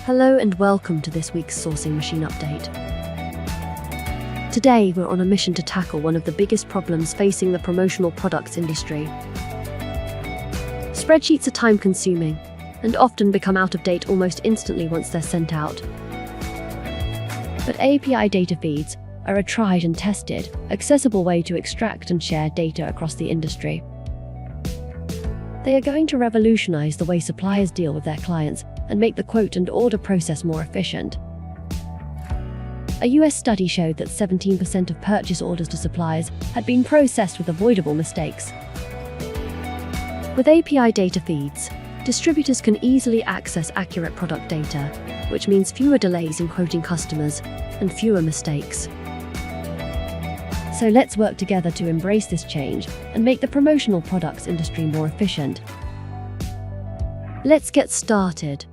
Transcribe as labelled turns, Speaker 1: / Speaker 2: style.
Speaker 1: Hello and welcome to this week's Sourcing Machine Update. Today we're on a mission to tackle one of the biggest problems facing the promotional products industry. Spreadsheets are time-consuming and often become out of date almost instantly once they're sent out. But API data feeds are a tried and tested, accessible way to extract and share data across the industry. They are going to revolutionize the way suppliers deal with their clients and make the quote and order process more efficient. A US study showed that 17% of purchase orders to suppliers had been processed with avoidable mistakes. With API data feeds, distributors can easily access accurate product data, which means fewer delays in quoting customers and fewer mistakes. So let's work together to embrace this change and make the promotional products industry more efficient. Let's get started.